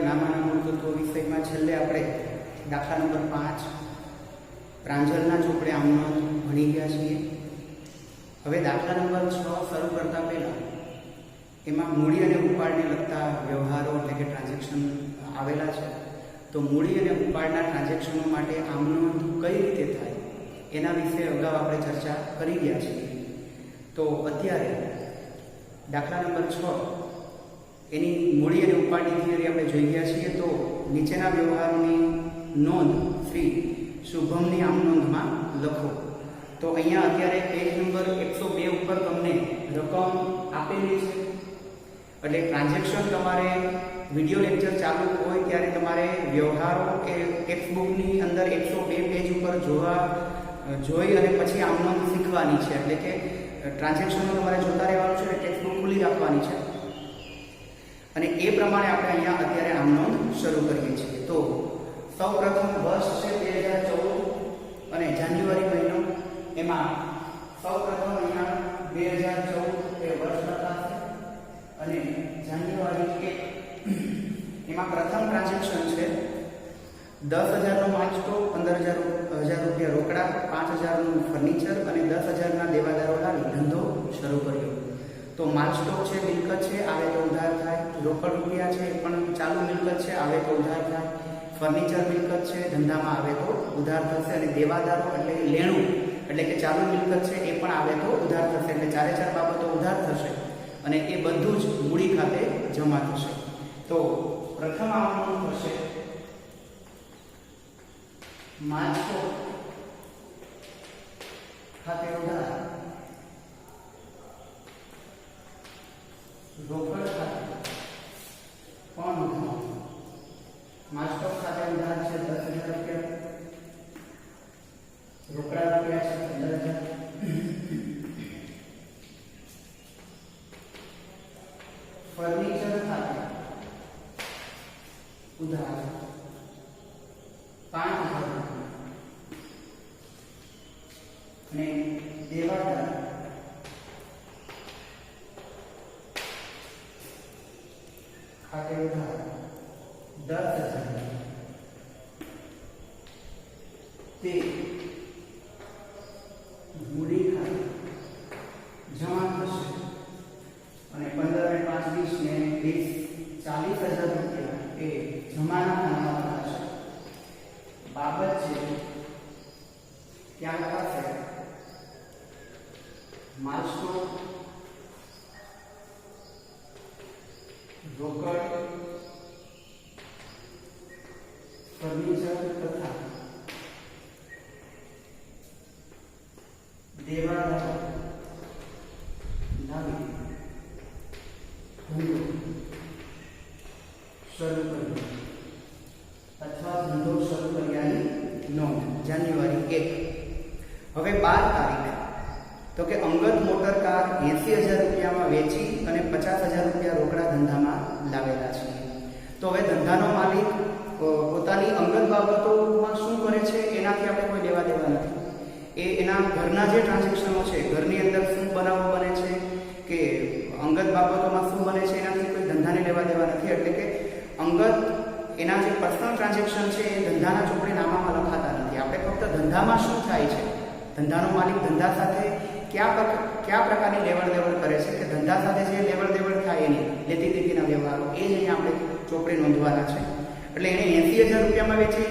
નામાના મૂળ તત્વો વિષયમાં છેલ્લે આપણે દાખલા નંબર 5 પ્રાંજલના ચોપડે આમનો ભણી ગયા છીએ. હવે દાખલા નંબર 6 શરૂ કરતા પહેલા એમાં મૂડી અને ઉપાડને લગતા વ્યવહારો એટલે કે ટ્રાન્ઝેક્શન આવેલા છે. તો મૂડી અને ઉપાડના ટ્રાન્ઝેક્શનો માટે આમનો કઈ રીતે થાય એના વિશે અગાઉ આપણે ચર્ચા કરી ગયા છીએ. તો અત્યારે દાખલા નંબર 6 એની મૂડી અને ઉપાડની થિયરી આપણે જોઈ ગયા છીએ. તો નીચેના વ્યવહારોની નોંધ શ્રી શુભમની આમ નોંધમાં લખો. તો અહીંયા અત્યારે પેજ નંબર 102 ઉપર તમને રકમ આપેલી છે. એટલે ટ્રાન્ઝેક્શન તમારે વિડીયો લેક્ચર ચાલુ હોય ત્યારે તમારે વ્યવહારો કે ટેક્સ્ટ બુકની અંદર 102 પેજ ઉપર જોઈ અને પછી આમ નોંધ શીખવાની છે. એટલે કે ટ્રાન્ઝેક્શનો તમારે જોતા રહેવાનું છે, ટેક્સ્ટ બુક ખુલ્લી રાખવાની છે અને એ પ્રમાણે આપણે અહીંયા અત્યારે આમ નોંધ શરૂ કરીએ છીએ. તો સૌપ્રથમ વર્ષ છે 2014 અને જાન્યુઆરી મહિનો. એમાં સૌપ્રથમ અહીંયા 2014 એ વર્ષ લખાશે અને જાન્યુઆરી 1 એમાં પ્રથમ ટ્રાન્ઝેક્શન છે 10,000 નો માલ સ્ટોક, 15,000 રૂપિયા રોકડા, 5,000 નું ફર્નિચર અને 10,000 ના દેવાદારો લાવી ધંધો શરૂ કર્યો. તો માલ સ્ટોક છે, મિલકત છે, આવે તો ઉધાર થાય. રોકડ રૂપિયા છે પણ ચાલુ મિલકત છે, આવે તો ઉધાર થાય. ફર્નિચર મિલકત છે, ધંધામાં આવે તો ઉધાર થશે. અને દેવાદારો એટલે લેણું એટલે કે ચાલુ મિલકત છે એ પણ આવે તો ઉધાર થશે. એટલે ચારે ચાર બાબતો ઉધાર થશે અને એ બધું જ મૂડી ખાતે જમા થશે. તો પ્રથમ આવવાનું થશે માલ સ્ટોક ખાતે ઉધાર, રોકડ ખાતે પણ ઉધાર. માલ સ્ટોક ખાતે ઉધાર છે 10,000 રૂપિયા, રોકડા રૂપિયા છે 15,000, ફર્નિચર ખાતે ઉધાર 5,000 અને દેવાદાર ખાતે ઉધાર 10,000. તે મૂડી ખાતે જમા થશે અને 15 અને 5 20 ને 20 40,000 રૂપિયા એ જમાના ખાનામાં થશે. બાબત છે ત્યાં લખાશે માલ સ્ટોક, રોકડ, ફર્નિચર તથા દેવાદારો લાવી ધંધો શરૂ કર્યો અથવા ધંધો શરૂ કર્યાની નોંધ જાન્યુઆરી 1. હવે 12 તારીખ તો કે અંગત મોટર કાર 80,000 રૂપિયામાં વેચી અને 50,000 રૂપિયા રોકડા ધંધામાં લાવેલા છે. તો હવે ધંધાનો માલિક પોતાની અંગત બાબતોમાં શું કરે છે એનાથી આપણે કોઈ લેવા દેવા નથી. એ એના ઘરના જે ટ્રાન્ઝેક્શનો છે, ઘરની અંદર શું બનાવો બને છે કે અંગત બાબતોમાં શું બને છે એનાથી કોઈ ધંધાને લેવા દેવા નથી. એટલે કે અંગત એના જે પર્સનલ ટ્રાન્ઝેક્શન છે એ ધંધાના ચોપડે નામામાં લખાતા નથી. આપણે ફક્ત ધંધામાં શું થાય છે, ધંધાનો માલિક ધંધા સાથે કયા પ્રકારની લેવડ દેવડ કરે છે કે ધંધા સાથે જે લેવડ દેવડ થાય એની લેતી દેતીના વ્યવહારો એ જ અહીંયા આપણે ચોપડે નોંધવાના છે. એટલે એને 80,000 રૂપિયામાં વેચી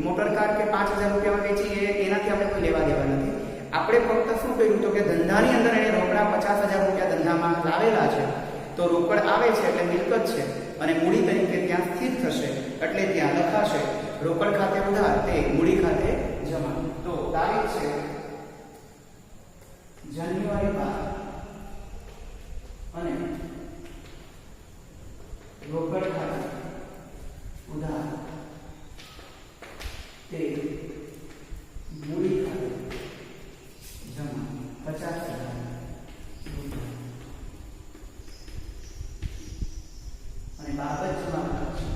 મોટર કાર કે 5,000 રૂપિયામાં વેચી એનાથી આપણે કોઈ લેવા દેવા નથી. આપણે ફક્ત શું કર્યું તો કે ધંધાની અંદર એને રોકડા 50,000 રૂપિયા ધંધામાં લાવેલા છે. તો રોકડ આવે છે એટલે મિલકત છે અને મૂડી તરીકે ત્યાં સ્થિર થશે. એટલે ત્યાં લખાશે રોકડ ખાતે ઉધાર, તે મૂડી ખાતે જમા. તો તારીખ છે જાન્યુઆરી 12 અને રોકડ ખાતે ઉધાર, તે મૂડી ખાતે જમા 50,000 રૂપિયા. અને બાબત જમા કરશે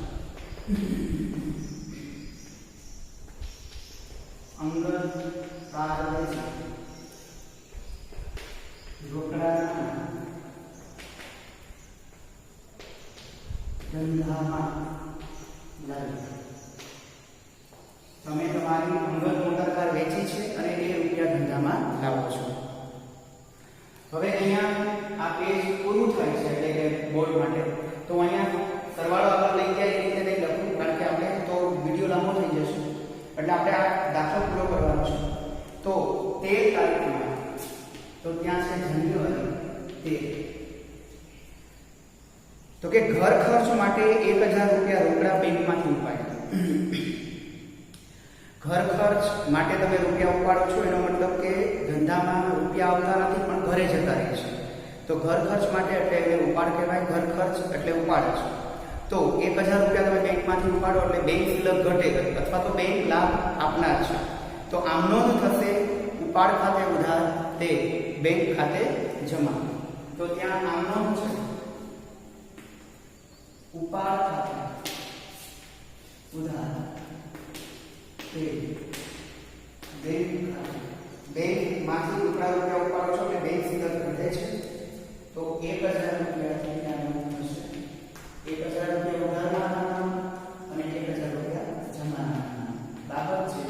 અંગત પારદર્શક રોકડા ધંધામાં ધંધામાં લાવી. તમે તમારી અંગત મોટર કાર વેચી છે અને એ રૂપિયા ધંધામાં લાવો છો. હવે અહીંયા આ પેજ પૂરું થાય છે એટલે કે બોર્ડ માટે. તો અહીંયા સરવાળો આગળ લઈ જાય એ રીતે નહીં લખવું, કારણ કે આપણે તો વિડીયો લાંબો થઈ જશે. એટલે આપણે આ દાખલો પૂરો કરવાનો છે. તો 13 તારીખમાં તો ત્યાં છે જાન્યુઆરી 13. તો કે ઘર ખર્ચ માટે 1000 રૂપિયા રોકડા બેંકમાંથી ઉપાડ્યા. ઘર ખર્ચ માટે તમે રૂપિયા ઉપાડો છો એનો મતલબ કે ધંધામાં રૂપિયા આવતા નથી પણ ઘરે જતા રહે છે. તો ઘર ખર્ચ માટે એટલે એને ઉપાડ કહેવાય. ઘર ખર્ચ એટલે ઉપાડ છે. તો 1000 રૂપિયા તમે બેંકમાંથી ઉપાડો એટલે બેંક શિલ્લક ઘટે અથવા તો બેંક લાભ આપનાર છે. તો આમ નોંધ થશે ઉપાડ ખાતે ઉધાર તે બેંક ખાતે જમા. તો ત્યાં આમ નોંધ છે ઉપાડ ખાતે ઉધાર તે બેંક ખાતે. બેંકમાંથી રોકડા રૂપિયા ઉપાડો છો એટલે બેંક શિલ્લક ઘટે છે. તો 1000 રૂપિયાથી ત્યાં થશે 1000 રૂપિયા ઉધારના અને 1000 રૂપિયા જમાના બાબત છે.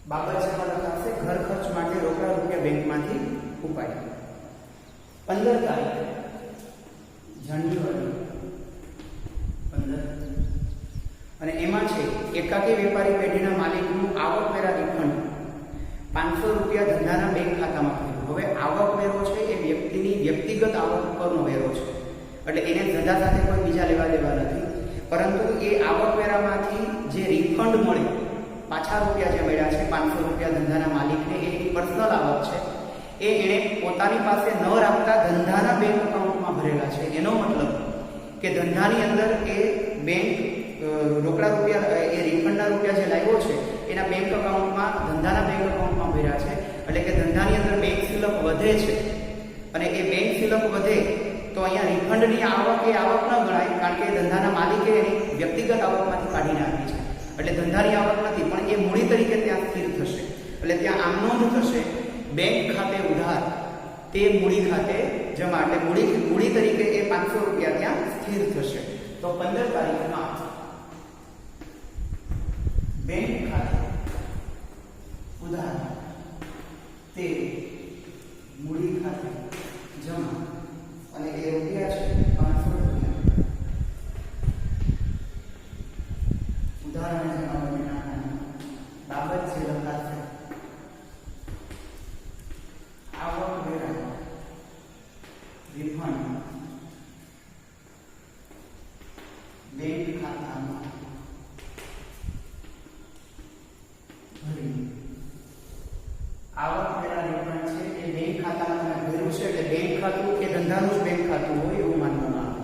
બાબત જેમાં લખાશે ઘર ખર્ચ માટે રોકડા રૂપિયા બેંકમાંથી ઉપાડ્યા. 15 તારીખ જાન્યુઆરી 15 અને એમાં છે એકાકી વેપારી પેઢીના માલિકનું આવકવેરા રિફંડ 500 રૂપિયા ધંધાના બેંક ખાતામાં થયું. હવે આવકવેરો છે એ વ્યક્તિની વ્યક્તિગત આવક પરનો વેરો છે, એટલે એને ધંધા સાથે કોઈ બીજા લેવા દેવા નથી. પરંતુ એ આવકવેરામાંથી જે રિફંડ મળે, પાછા રૂપિયા જે મળ્યા છે 500 રૂપિયા ધંધાના માલિકને, એ એની પર્સનલ આવક છે. એ એણે પોતાની પાસે ન રાખતા ધંધાના બેંક એકાઉન્ટમાં ભરેલા છે. એનો મતલબ કે ધંધાની અંદર એ બેંક રોકડા રૂપિયા એ રિફંડના રૂપિયા જે લાવ્યો છે એના બેંક એકાઉન્ટમાં ધંધાના બેંક એકાઉન્ટમાં ભર્યા છે. એટલે કે ધંધાની અંદર બેંક શિલ્લક વધે છે. અને એ બેંક શિલ્લક વધે તો અહીંયા રિફંડની આવક એ આવક ન ગણાય, કારણ કે ધંધાના માલિકે એની વ્યક્તિગત આવકમાંથી કાઢીને આપી છે. એટલે ધંધાની આવક નથી પણ એ મૂડી તરીકે ત્યાં સ્થિર થશે. એટલે ત્યાં આમ નોંધ થશે બેંક ખાતે ઉધાર તે મૂડી ખાતે જમા. એટલે મૂડી તરીકે એ 500 રૂપિયા ત્યાં સ્થિર થશે. તો 15 તારીખમાં બેંક ખાતે ઉધાર તે મૂડી ખાતે જમા અને એ રૂપિયા છે 500 રૂપિયા ઉધાર અને જમા બાબત છે લખાશે આવકવેરા રિફંડ બેંક ખાતામાં ભરી. આવકવેરા રિફંડ છે એ બેંક ખાતામાં તમે ભર્યું છે એટલે બેંક ખાતું એ ધંધાનું જ બેંક ખાતું હોય એવું માનવામાં આવે.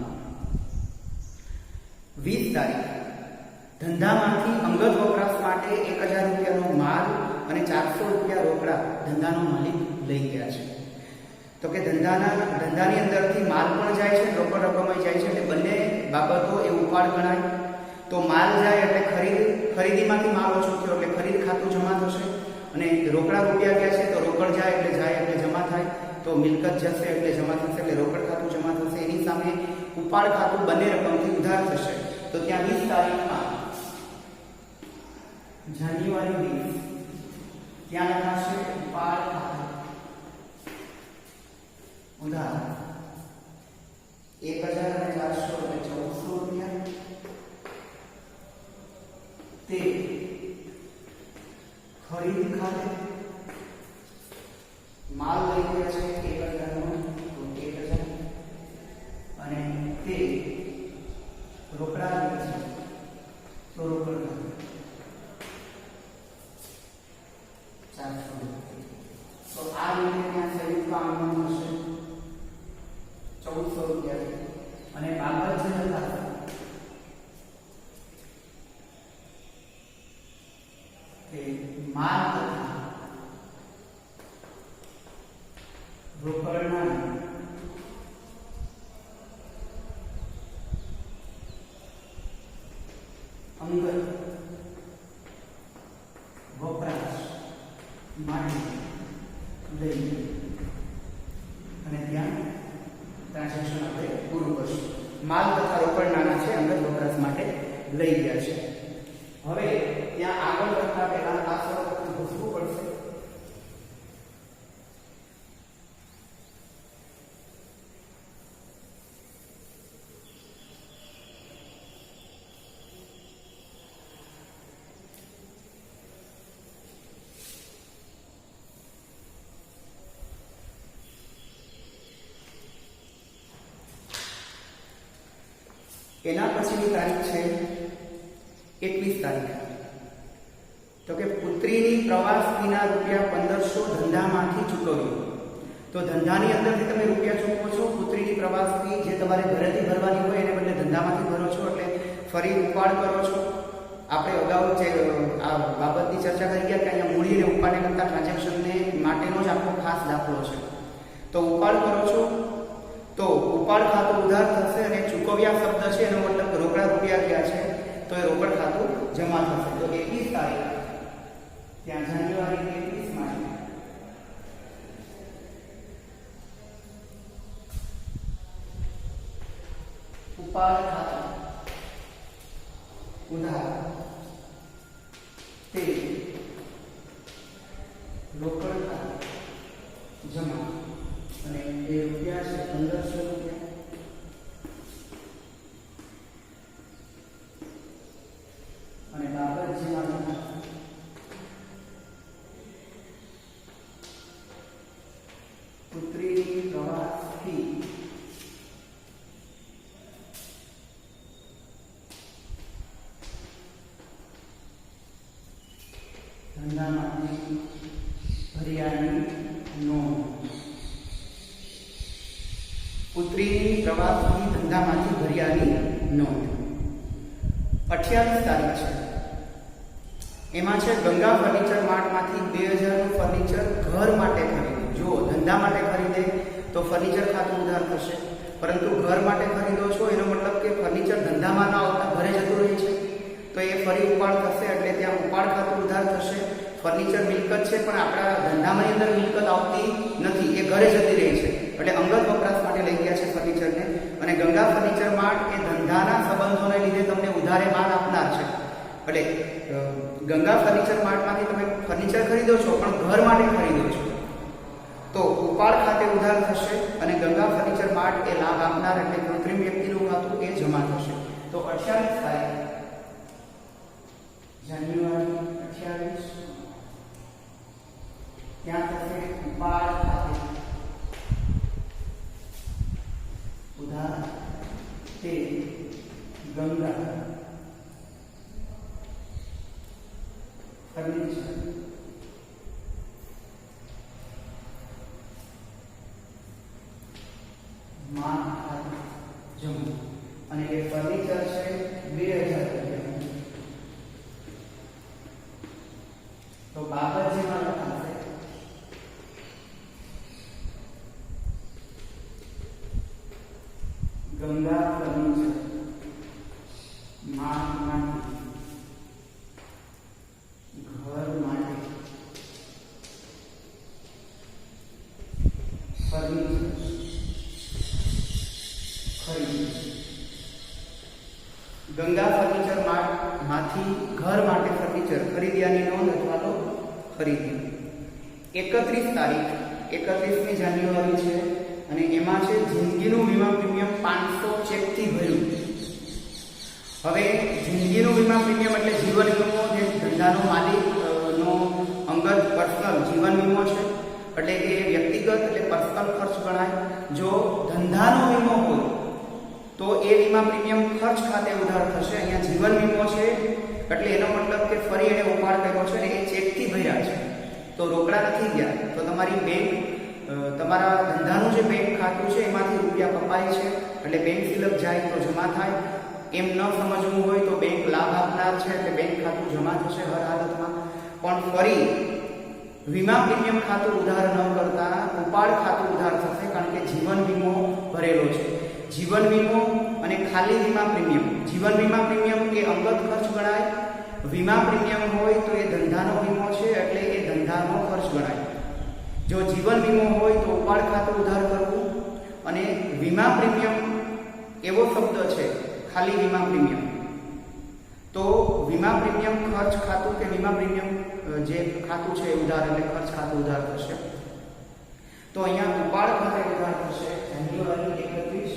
20 તારીખ ધંધામાંથી અંગત વપરાશ માટે 1000 રૂપિયાનો માલ અને 400 રૂપિયા રોકડા ધંધાનો માલિક લઈ ગયા છે. તો કે ધંધાની અંદરથી માલ પણ જાય છે, રોકડ રકમ જાય છે. એટલે બંને બાબતો એ ઉપાડ ગણાય. તો માલ જાય એટલે ખરીદીમાંથી માલ ઓછો થયો એટલે ખરીદ ખાતું જમા થશે. અને રોકડા રૂપિયા ગયા છે તો રોકડ જાય એટલે જમા થાય. તો મિલકત જશે એટલે જમા થશે, એટલે રોકડ ખાતું જમા થશે. એની સામે ઉપાડ ખાતું બંને રકમથી ઉધાર થશે. તો ત્યાં 20 તારીખમાં જાન્યુઆરી 20 ત્યાં લખાશે ઉપાડ ખાતું ઉધાર 1400 રૂપિયા તે ખરીદ ખાતે માલ લઈ ગયા છે 1000 નો 1000 અને તે રોકડા લઈ છે તો રોકડ 400. તો આ રીતે ત્યાં સંયુક્ત આંકડો હશે 1400 રૂપિયા. અને બાબત જે લખાશે કે માલ તથા રોકડના ટ્રાન્ઝેક્શન આપણે પૂરું કરશું. માલ તથા રોકડ નાણાં છે અંગત વપરાશ માટે લઈ ગયા છે. હવે ત્યાં આગળ વધતા પહેલા આ શરતને પૂછવું પડશે. એના પછીની તારીખ છે 21 તારીખ. તો કે પુત્રીની પ્રવાસ ફીના રૂપિયા 1500 ધંધામાંથી ચૂકવ્યું. તો ધંધાની અંદરથી તમે રૂપિયા ચૂકવો છો. પુત્રીની પ્રવાસ ફી જે તમારે ઘરેથી ભરવાની હોય એને બદલે ધંધામાંથી ભરો છો, એટલે ફરી ઉપાડ કરો છો. આપણે અગાઉ જે આ બાબતની ચર્ચા કરી ગયા કે અહીંયા મૂડી અને ઉપાડને કરતા ટ્રાન્ઝેક્શનને માટેનો જ આખો ખાસ દાખલો છે. તો ઉપાડ કરો છો તો ઉપાડ ખાતું ઉધાર થશે અને ચૂકવ્યા શબ્દ છે એનો મતલબ રોકડા રૂપિયા ગયા છે તો એ રોકડ ખાતું જમા થશે. તો 21 તારીખ ત્યાં જાન્યુઆરી 21 માં ઉપાડ ખાતું ઉધાર તે રોકડ ખાતું જમા અને એ રૂપિયા છે 1500 રૂપિયા. અને બાબતજીમાં પુત્રીની પ્રવાસ ફી ધંધામાંથી ભર્યાની નોંધ. પુત્રીની પ્રવાસ ફી ધંધામાંથી ભર્યાની નોંધ. 28 તારીખ છે. એમાં છે ગંગા ફર્નિચર માર્ટમાંથી 2000 નું ફર્નિચર ઘર માટે ખરીદ્યું. જો ધંધા માટે ખરીદે તો ફર્નિચર ખાતું ઉધાર થશે, પરંતુ ઘર માટે ખરીદો છો એનો મતલબ કે ફર્નિચર ધંધામાં ના આવતા ઘરે જતું રહે છે તો એ ફરી ઉપાડ થશે, એટલે ત્યાં ઉપાડ ખાતું ઉધાર થશે. ફર્નિચર મિલકત છે પણ આપણા ધંધામાં અંદર મિલકત આવતી નથી, એ ઘરે જતી રહી છે, એટલે અંગત વપરાશ માટે લઈ ગયા છે ફર્નિચરને. અને ગંગા ફર્નિચર માર્ટ એ ધંધાના સંબંધોને લીધે તમને ઉધારે માલ આપનાર છે. એટલે ગંગા ફર્નિચર માર્ટમાંથી તમે ફર્નિચર ખરીદો છો પણ ઘર માટે ખરીદો છો તો ઉપાડ ખાતે ઉધાર થશે અને ગંગા ફર્નિચર માર્ટ એ લાભ આપનાર એટલે કૃત્રિમ વ્યક્તિનું ખાતું એ જમા થશે. તો 28 તારીખ જાન્યુઆરી 28 ત્યાં થશે ઉપાડ ખાતે ઉધાર તે ગંગા ફર્નિચર માં ખાતે જમા. અને એ ફર્નિચર છે 2000 રૂપિયા. તો બાબતજીમાં લખાશે ગંગા ફર્નિચર માર્ટમાંથી ઘર માટે ફર્નિચર ખરીદ્યું. ગંગા ફર્નિચર માર્ટમાંથી ઘર માટે ફર્નિચર ખરીદ્યાની નોંધ અથવા તો ખરીદ્યું. 31 તારીખ 31મી જાન્યુઆરી છે અને એમાં છે જિંદગીનું વીમા પ્રીમિયમ 500 ચેકથી ભર્યું. હવે જિંદગીનું વીમા પ્રીમિયમ એટલે જીવન વીમો જે ધંધાનો માલિકનો અંગત પર્સનલ જીવન વીમો છે, એટલે એ વ્યક્તિગત એટલે પર્સનલ ખર્ચ ગણાય. જો ધંધાનો વીમો હોય તો એ વીમા પ્રીમિયમ ખર્ચ ખાતે ઉધાર થશે. અહીંયા જીવન વીમો છે એટલે એનો મતલબ કે ફરી એને ઉપાડ કર્યો છે અને એ ચેકથી ભર્યા છે તો રોકડા નથી ગયા. તો તમારી બેંક તમારા ધંધાનું જે બેંક ખાતું છે એમાંથી રૂપિયા કપાય છે એટલે બેંક સ્લિપ જાય તો જમા થાય. એમ ન સમજવું હોય તો બેંક લાભ આપનાર છે એટલે બેંક ખાતું જમા થશે હર હાલતમાં. પણ ફરી વીમા પ્રીમિયમ ખાતું ઉધાર ન કરતા ઉપાડ ખાતું ઉધાર થશે, કારણ કે જીવન વીમો ભરેલો છે. જીવન વીમો અને ખાલી વીમા પ્રીમિયમ. જીવન વીમા પ્રીમિયમ એ અંગત ખર્ચ ગણાય. વીમા પ્રીમિયમ હોય તો એ ધંધાનો વીમો છે એટલે એ ધંધાનો ખર્ચ ગણાય. જો જીવન વીમો હોય તો ઉપાડ ખાતું ઉધાર કરવું અને વીમા પ્રીમિયમ એવો શબ્દ છે, ખાલી વીમા પ્રીમિયમ. તો વીમા પ્રીમિયમ ખર્ચ ખાતું કે વીમા પ્રીમિયમ જે ખાતું છે ઉધાર એટલે ખર્ચ ખાતું ઉધાર થશે. તો અહીંયા ઉપાડ ખાતે ઉધાર થશે જાન્યુઆરી 31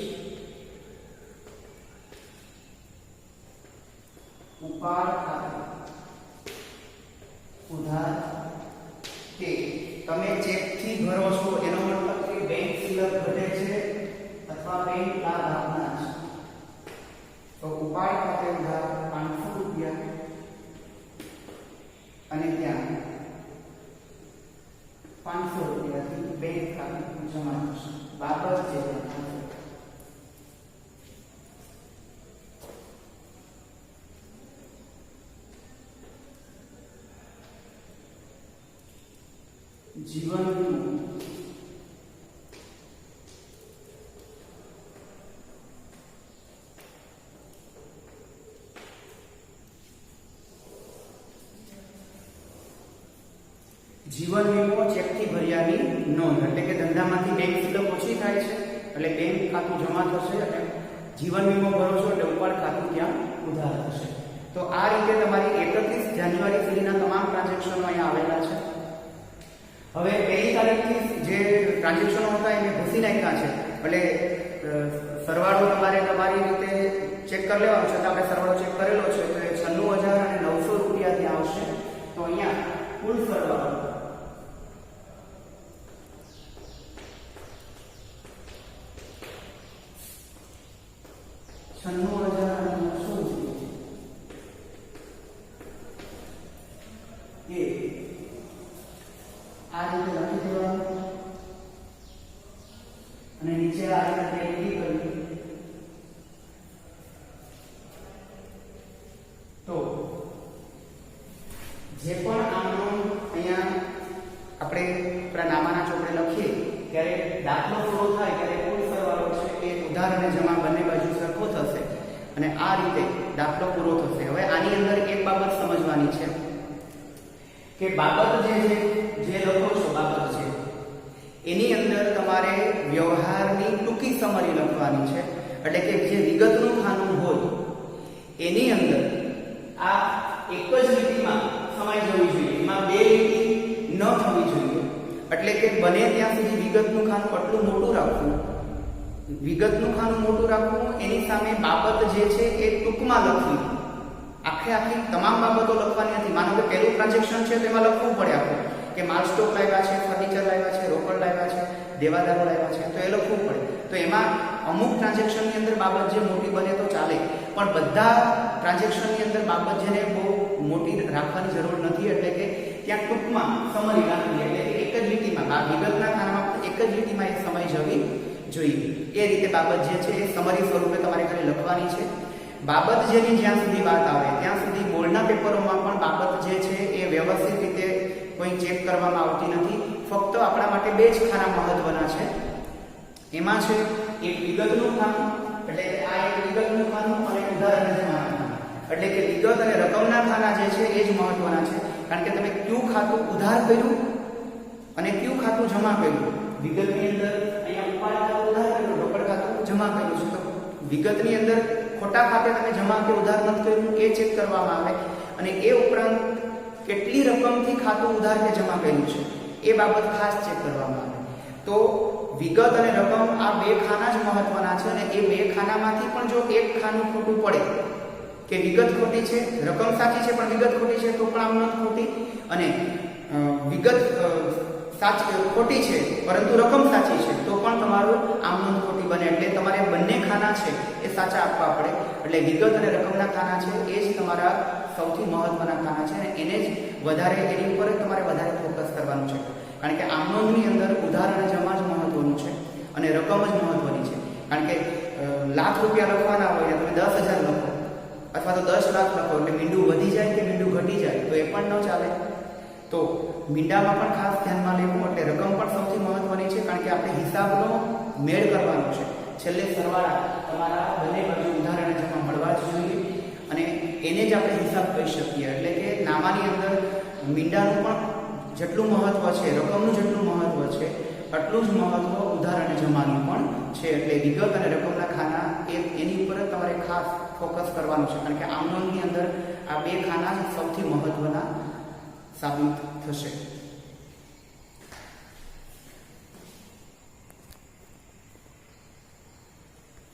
ઉપાડ ખાતે ઉધાર કે તમે ચેકથી ભરો છો એનો મતલબ કે બેંક સિલક ઘટે છે અથવા બેંક લાભ આપનાર છે. તો ઉપાડ ખાતે ઉધાર 500 રૂપિયા અને ત્યાં 500 રૂપિયાથી બેંક ખાતે જમા થશે. બાબત છે જીવન વીમો. જીવન વીમો ચેકથી ભર્યાની નોંધ એટલે કે ધંધામાંથી બેંક સિલક ઓછી થાય છે એટલે બેંક ખાતું જમા થશે અને જીવન વીમો ભરો છો એટલે ઉપાડ ખાતું ત્યાં ઉધાર થશે. તો આ રીતે તમારી 31 જાન્યુઆરી સુધીના તમામ ટ્રાન્ઝેક્શનો અહીંયા આવેલા છે. હવે 1 તારીખથી જે ટ્રાન્ઝેક્શનો હતા એને ભૂસી નાખ્યા છે એટલે સરવાળો તમારે તમારી રીતે ચેક કરી લેવાનો છે. તો આપણે સરવાળો ચેક કરેલો છે તો એ 96,900 રૂપિયા ત્યાં આવશે. તો અહીંયા કુલ સરવાળો 96,900 એ આ રીતે લખી દેવાનું અને નીચે આ રીતે એન્ટ્રી કરવી. તો જે પણ આમનો અહીંયા આપણે આપણા નામાના ચોપડે લખીએ ત્યારે દાખલો પૂરો થાય ત્યારે કુલ સરવાળો છે એ ઉધાર અને જમા બંને બાજુ સરખો થશે અને આ રીતે દાખલો પૂરો થશે. હવે આની અંદર એક બાબત સમજવાની છે કે બાબત જે લખો છો બાબત છે એની અંદર તમારે વ્યવહારની ટૂંકી સમરી લખવાની છે. એટલે કે જે વિગતનું ખાનું હોય એની અંદર આ એક જ લીટીમાં સમાઈ જવી જોઈએ, એમાં બે લીટી ન થવી જોઈએ. એટલે કે બને ત્યાં સુધી વિગતનું ખાનું આટલું મોટું રાખવું, વિગતનું ખાનું મોટું રાખવું, એની સામે બાબત જે છે એ ટૂંકમાં લખવી. આખી તમામ બાબતો લખવાની નથી. માનો કે પહેલું ટ્રાન્ઝેક્શન છે તો એમાં લખવું પડે આપણે કે માલ સ્ટોક લાવ્યા છે, ફર્નિચર લાવ્યા છે, રોકડ લાવ્યા છે, દેવાદારો લાવ્યા છે, તો એ લખવું પડે. તો એમાં અમુક ટ્રાન્ઝેક્શનની અંદર બાબત જે મોટી બને તો ચાલે, પણ બધા ટ્રાન્ઝેક્શનની અંદર બાબત જેને બહુ મોટી રાખવાની જરૂર નથી. એટલે કે ત્યાં ટૂંકમાં સમરી રાખવી, એટલે કે એક જ લીટીમાં વિગતના ખાનામાં એક જ લીટીમાં એ સમય જવી જોઈએ. એ રીતે બાબત જે છે એ સમરી સ્વરૂપે તમારે ખાલી લખવાની છે. બાબત જેની જ્યાં સુધી વાત આવે ત્યાં સુધી બોર્ડના પેપરોમાં પણ બાબત જે છે એ વ્યવસ્થિત રીતે કોઈ ચેક કરવામાં આવતી નથી. ફક્ત આપણા માટે બે જ ખાના મહત્વના છે. એમાં છે એક વિગતનું ખાનું, એટલે આ એક વિગતનું ખાનું અને ઉધાર અને જમા ખાનું. એટલે કે વિગત અને રકમના ખાના જે છે એ જ મહત્વના છે. કારણ કે તમે કયું ખાતું ઉધાર કર્યું અને કયું ખાતું જમા કર્યું. વિગતની અંદર અહીંયા ઉપાડ ખાતું ઉધાર કર્યું, રોકડ ખાતું જમા કર્યું છે. તો વિગતની અંદર ખોટા ખાતે તમે જમા કે ઉધાર નથી કર્યું એ ચેક કરવામાં આવે અને એ ઉપરાંત કેટલી રકમથી ખાતું ઉધાર કે જમા કર્યું છે એ બાબત ખાસ ચેક કરવામાં આવે. તો વિગત અને રકમ આ બે ખાના જ મહત્વના છે અને એ બે ખાનામાંથી પણ જો એક ખાનું ખોટું પડે કે વિગત ખોટી છે, રકમ સાચી છે પણ વિગત ખોટી છે તો પણ આમ નથી ખોટી, અને વિગત ખોટી છે પરંતુ રકમ સાચી છે તો પણ તમારું આમ નોંધ ખોટી બને. એટલે તમારે બંને ખાના છે એ સાચા આપવા પડે. એટલે વિગત અને રકમના ખાના છે એ જ તમારા સૌથી મહત્વના ખાના છે અને એને જ વધારે, એની ઉપર જ તમારે વધારે ફોકસ કરવાનું છે. કારણ કે આમ નોંધની અંદર ઉધાર અને જમા જ મહત્વનું છે અને રકમ જ મહત્વની છે. કારણ કે લાખ રૂપિયા લખવાના હોય તમે 10,000 લખો અથવા તો 10 લાખ લખો એટલે મીંડું વધી જાય કે મીંડું ઘટી જાય તો એ પણ ન ચાલે. તો મીંડામાં પણ ખાસ ધ્યાનમાં લેવું. એટલે રકમ પણ સૌથી મહત્વની છે કારણ કે આપણે હિસાબનો મેળ કરવાનો છે. છેલ્લે સરવાળા તમારા બંને બાજુ ઉધાર અને જમા મળવા જ જોઈએ અને એને જ આપણે હિસાબ કહી શકીએ. એટલે કે નામાની અંદર મીંડાનું પણ જેટલું મહત્વ છે, રકમનું જેટલું મહત્વ છે, એટલું જ મહત્વ ઉધાર અને જમાનું પણ છે. એટલે વિગત અને રકમના ખાના એની ઉપર જ તમારે ખાસ ફોકસ કરવાનું છે, કારણ કે આમ નોંધની અંદર આ બે ખાના સૌથી મહત્વના સાબિત થશે.